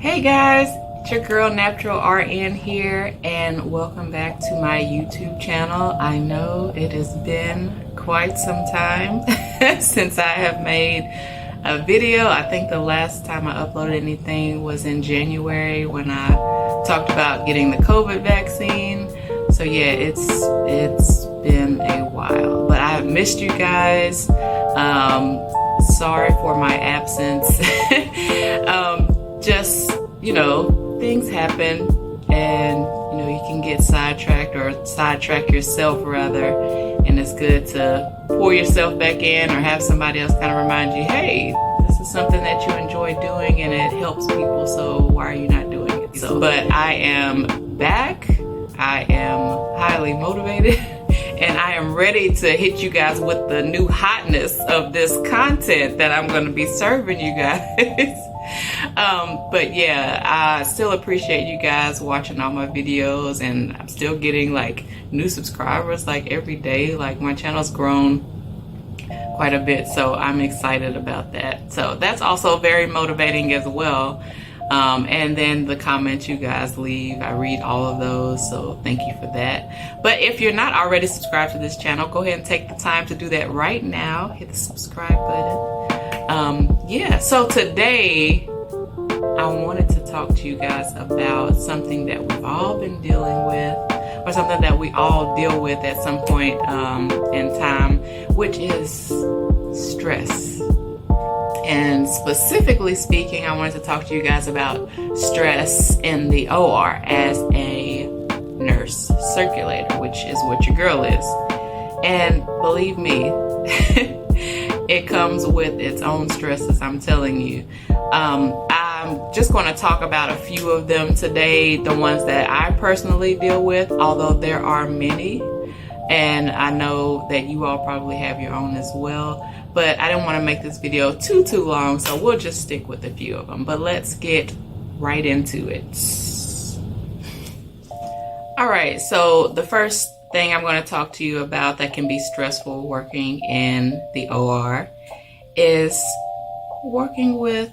Hey guys, it's your girl Natural RN here, and welcome back to my YouTube channel. I know it has been quite some time since I have made a video. I think the last time I uploaded anything was in January when I talked about getting the COVID vaccine. So yeah, it's been a while, but I have missed you guys. Sorry for my absence. Just, things happen, and you can get sidetracked, or sidetrack yourself rather, and it's good to pour yourself back in or have somebody else kind of remind you, hey, this is something that you enjoy doing and it helps people, so why are you not doing it? But I am back. I am highly motivated and I am ready to hit you guys with the new hotness of this content that I'm going to be serving you guys. But yeah, I still appreciate you guys watching all my videos, and I'm still getting like new subscribers like every day. Like my channel's grown quite a bit, so I'm excited about that. So that's also very motivating as well. And then the comments you guys leave, I read all of those, so thank you for that. But if you're not already subscribed to this channel, go ahead and take the time to do that right now. Hit the subscribe button. Yeah, so today I wanted to talk to you guys about something that we've all been dealing with, or something that we all deal with at some point in time, which is stress. And specifically speaking, I wanted to talk to you guys about stress in the OR as a nurse circulator, which is what your girl is. And believe me, it comes with its own stresses, I'm telling you. I'm just going to talk about a few of them today, the ones that I personally deal with, although there are many. And I know that you all probably have your own as well. But I didn't want to make this video too long, so we'll just stick with a few of them. But let's get right into it. All right, so the first thing I'm going to talk to you about that can be stressful working in the OR is working with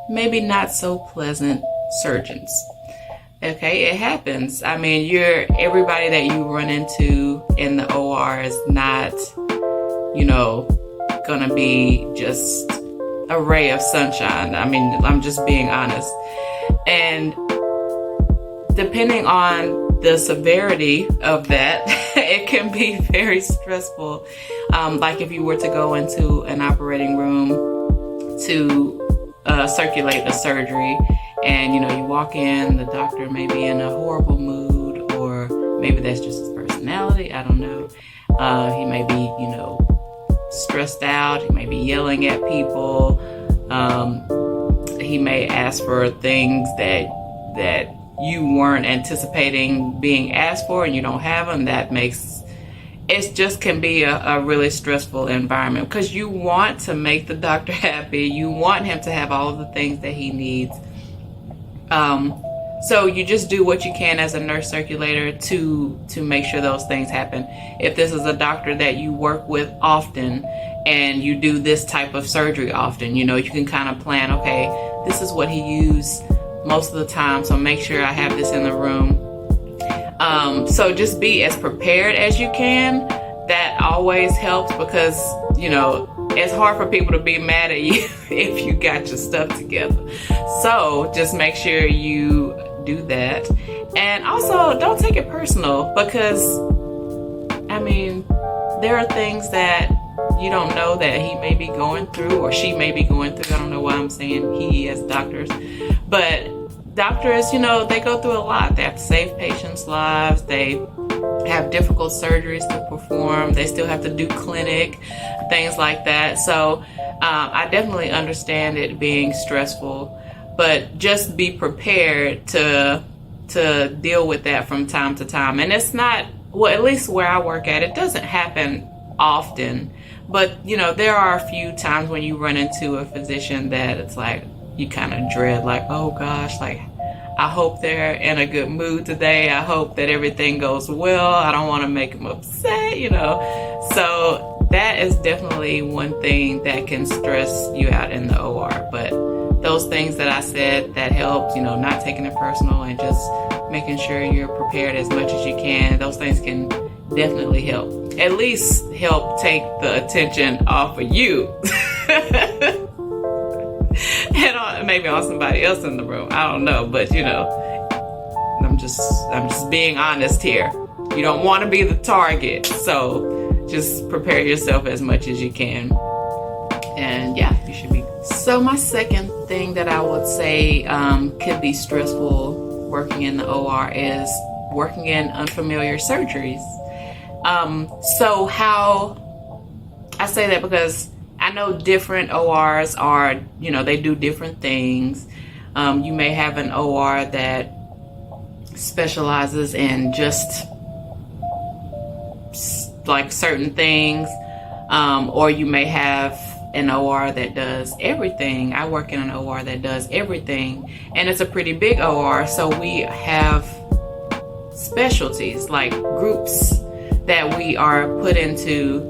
maybe not so pleasant surgeons. Okay, it happens. I mean, everybody that you run into in the OR is not, gonna be just a ray of sunshine. I mean, I'm just being honest. And depending on the severity of that, it can be very stressful. Like if you were to go into an operating room to circulate a surgery, and you walk in, the doctor may be in a horrible mood, or maybe that's just his personality, I don't know. He may be, stressed out, he may be yelling at people, he may ask for things that you weren't anticipating being asked for, and you don't have them. It just can be a really stressful environment, because you want to make the doctor happy, you want him to have all of the things that he needs. So you just do what you can as a nurse circulator to make sure those things happen. If this is a doctor that you work with often and you do this type of surgery often, you can kind of plan, okay, this is what he used most of the time, so make sure I have this in the room. So just be as prepared as you can. That always helps, because, it's hard for people to be mad at you if you got your stuff together. So just make sure you do that. And also, don't take it personal, because, there are things that you don't know that he may be going through, or she may be going through. I don't know why I'm saying he as doctors. But doctors, they go through a lot. They have to save patients' lives. They have difficult surgeries to perform. They still have to do clinic, things like that. So I definitely understand it being stressful, but just be prepared to deal with that from time to time. And it's not, well, at least where I work at, it doesn't happen often, but there are a few times when you run into a physician that it's like you kind of dread, like, oh gosh, like, I hope they're in a good mood today. I hope that everything goes well. I don't want to make them upset, So that is definitely one thing that can stress you out in the OR. But those things that I said that helped, not taking it personal and just making sure you're prepared as much as you can. Those things can definitely help. At least help take the attention off of you. And maybe on somebody else in the room. I don't know, but I'm just being honest here. You don't want to be the target, so just prepare yourself as much as you can. And yeah, you should be. So my second thing that I would say could be stressful working in the OR is working in unfamiliar surgeries. So how I say that because I know different ORs are, they do different things. You may have an OR that specializes in just like certain things, or you may have an OR that does everything. I work in an OR that does everything, and it's a pretty big OR, so we have specialties, like groups that we are put into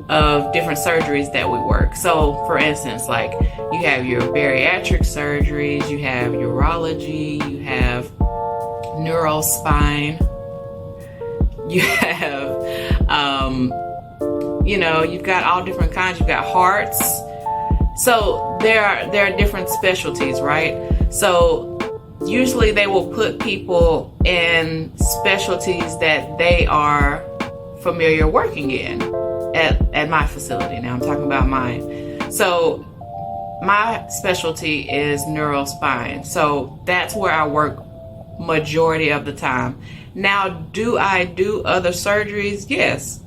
of different surgeries that we work. So for instance, like you have your bariatric surgeries, you have urology, you have neurospine, you have you've got all different kinds. You've got hearts. So there are different specialties, right? So usually they will put people in specialties that they are familiar working in at my facility. Now I'm talking about mine. So my specialty is neurospine. So that's where I work majority of the time. Now, do I do other surgeries? Yes.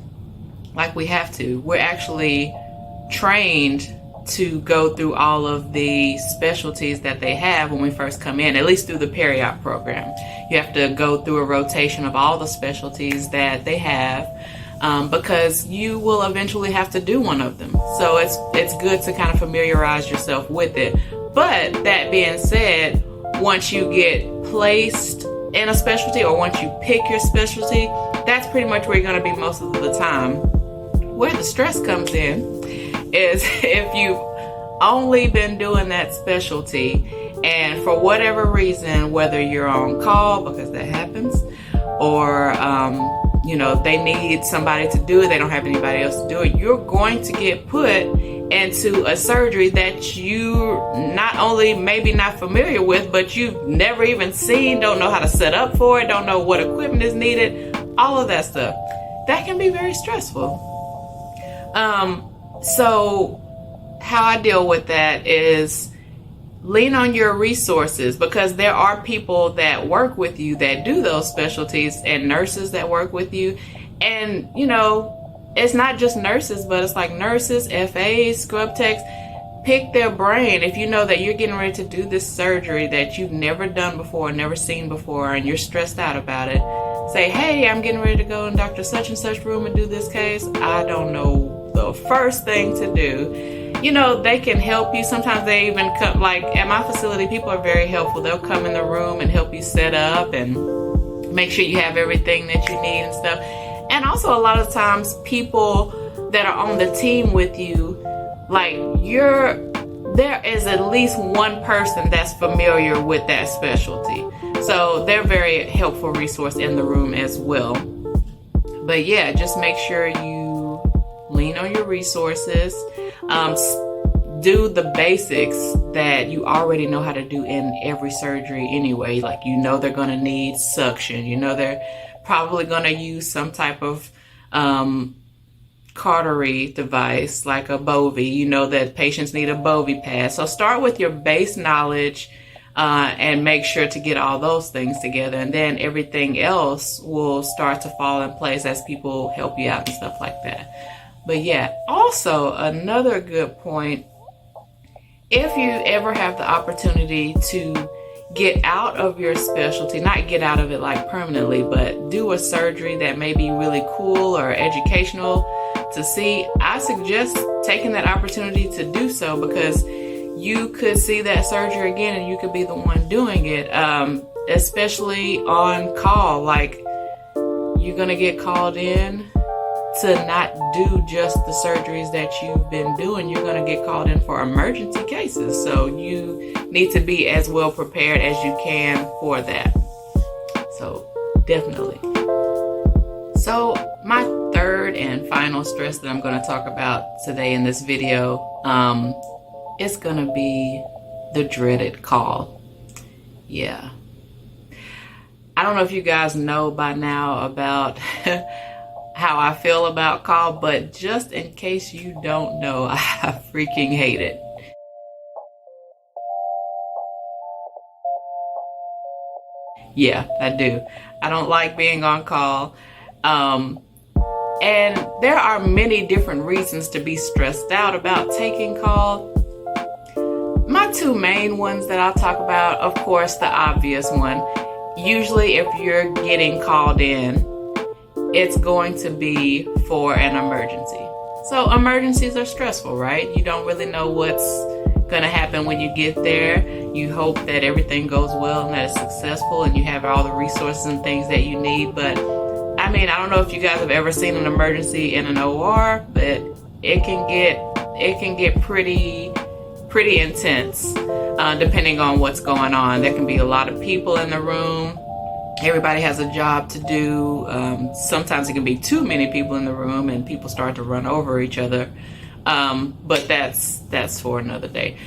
Like we have to. We're actually trained to go through all of the specialties that they have when we first come in, at least through the peri-op program. You have to go through a rotation of all the specialties that they have, because you will eventually have to do one of them. So it's good to kind of familiarize yourself with it. But that being said, once you get placed in a specialty, or once you pick your specialty, that's pretty much where you're going to be most of the time. Where the stress comes in is if you've only been doing that specialty, and for whatever reason, whether you're on call, because that happens, or they need somebody to do it, they don't have anybody else to do it, you're going to get put into a surgery that you not only maybe not familiar with, but you've never even seen, don't know how to set up for it, don't know what equipment is needed, all of that stuff. That can be very stressful. So how I deal with that is lean on your resources, because there are people that work with you that do those specialties, and nurses that work with you. And, it's not just nurses, but it's like nurses, FAs, scrub techs. Pick their brain. If you know that you're getting ready to do this surgery that you've never done before, never seen before, and you're stressed out about it, say, hey, I'm getting ready to go in Dr. Such and Such room and do this case. I don't know the first thing to do. They can help you. Sometimes they even come, like at my facility, people are very helpful. They'll come in the room and help you set up and make sure you have everything that you need and stuff. And also a lot of times people that are on the team with you, like there is at least one person that's familiar with that specialty. So they're a very helpful resource in the room as well. But yeah, just make sure you lean on your resources. Do the basics that you already know how to do in every surgery anyway. Like, they're going to need suction. They're probably going to use some type of cautery device, like a Bovie. That patients need a Bovie pad. So start with your base knowledge and make sure to get all those things together. And then everything else will start to fall in place as people help you out and stuff like that. But yeah, also another good point, if you ever have the opportunity to get out of your specialty, not get out of it like permanently, but do a surgery that may be really cool or educational to see, I suggest taking that opportunity to do so, because you could see that surgery again and you could be the one doing it, especially on call. Like, you're going to get called in to not do just the surgeries that you've been doing. You're going to get called in for emergency cases. So you need to be as well prepared as you can for that. So definitely. So my third and final stress that I'm going to talk about today in this video, is going to be the dreaded call. Yeah. I don't know if you guys know by now about how I feel about call, but just in case you don't know, I freaking hate it. Yeah, I do. I don't like being on call. And there are many different reasons to be stressed out about taking call. My two main ones that I'll talk about, of course, the obvious one. Usually if you're getting called in, it's going to be for an emergency. So emergencies are stressful, right? You don't really know what's going to happen when you get there. You hope that everything goes well and that it's successful and you have all the resources and things that you need. But I mean, I don't know if you guys have ever seen an emergency in an OR, but it can get pretty intense, depending on what's going on. There can be a lot of people in the room. Everybody has a job to do. Sometimes it can be too many people in the room and people start to run over each other. But that's for another day.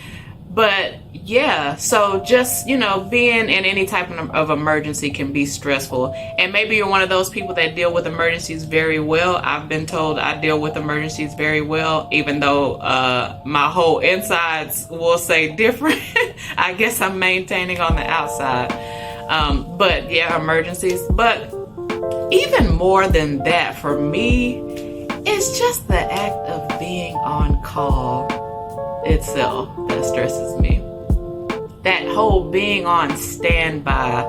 But yeah, so just, being in any type of emergency can be stressful. And maybe you're one of those people that deal with emergencies very well. I've been told I deal with emergencies very well, even though my whole insides will say different. I guess I'm maintaining on the outside. But yeah, emergencies. But even more than that, for me, it's just the act of being on call itself that stresses me. That whole being on standby,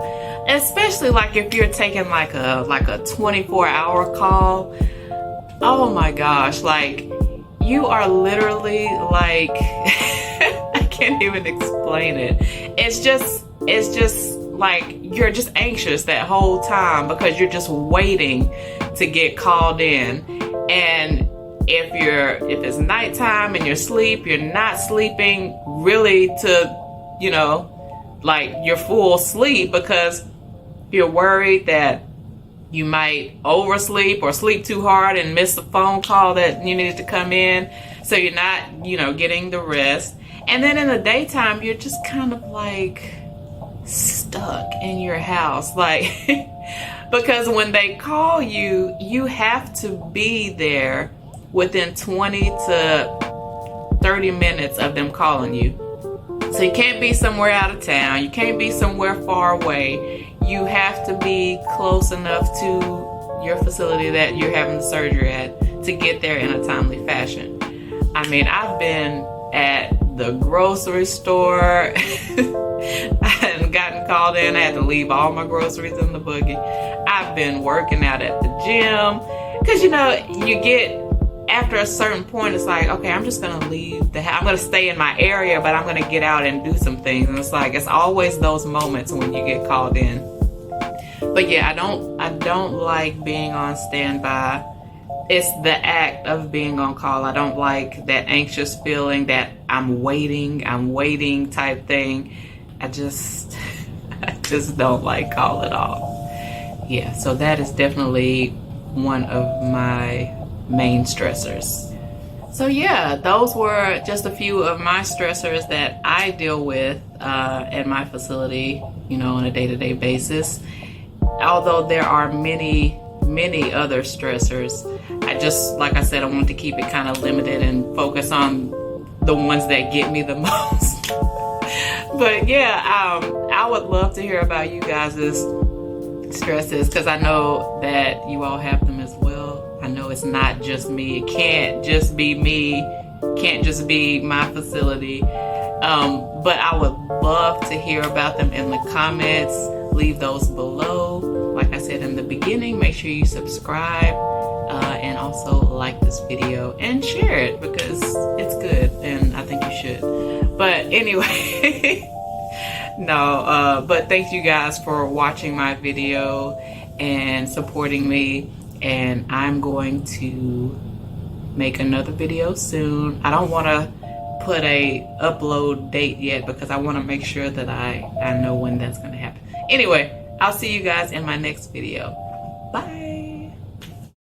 especially like if you're taking like a 24-hour call. Oh my gosh, like you are literally like I can't even explain it. It's just like you're just anxious that whole time because you're just waiting to get called in. And if it's nighttime and you're not sleeping really to, like you're full sleep because you're worried that you might oversleep or sleep too hard and miss a phone call that you needed to come in. So you're not, getting the rest. And then in the daytime, you're just kind of like stuck in your house. Like, because when they call you, you have to be there within 20 to 30 minutes of them calling you. So you can't be somewhere out of town. You can't be somewhere far away. You have to be close enough to your facility that you're having the surgery at to get there in a timely fashion. I mean, I've been at the grocery store. I hadn't gotten called in. I had to leave all my groceries in the buggy. I've been working out at the gym. Because, you get, after a certain point, it's like, okay, I'm just going to leave the house. I'm going to stay in my area, but I'm going to get out and do some things. And it's like, it's always those moments when you get called in. But yeah, I don't like being on standby. It's the act of being on call. I don't like that anxious feeling that I'm waiting type thing. I just don't like call at all. Yeah, so that is definitely one of my main stressors. So yeah, those were just a few of my stressors that I deal with at my facility, on a day-to-day basis. Although there are many other stressors, like I said, I want to keep it kind of limited and focus on the ones that get me the most. But yeah, I would love to hear about you guys' stresses, because I know that you all have them as well. I know it's not just me. It can't just be me. Can't just be my facility. But I would love to hear about them in the comments. Leave those below. Like I said in the beginning, make sure you subscribe and also like this video and share it because it's good and I think you should. But anyway, but thank you guys for watching my video and supporting me. and I'm going to make another video soon. I don't want to put a upload date yet because I want to make sure that I know when that's going to happen. Anyway, I'll see you guys in my next video. Bye.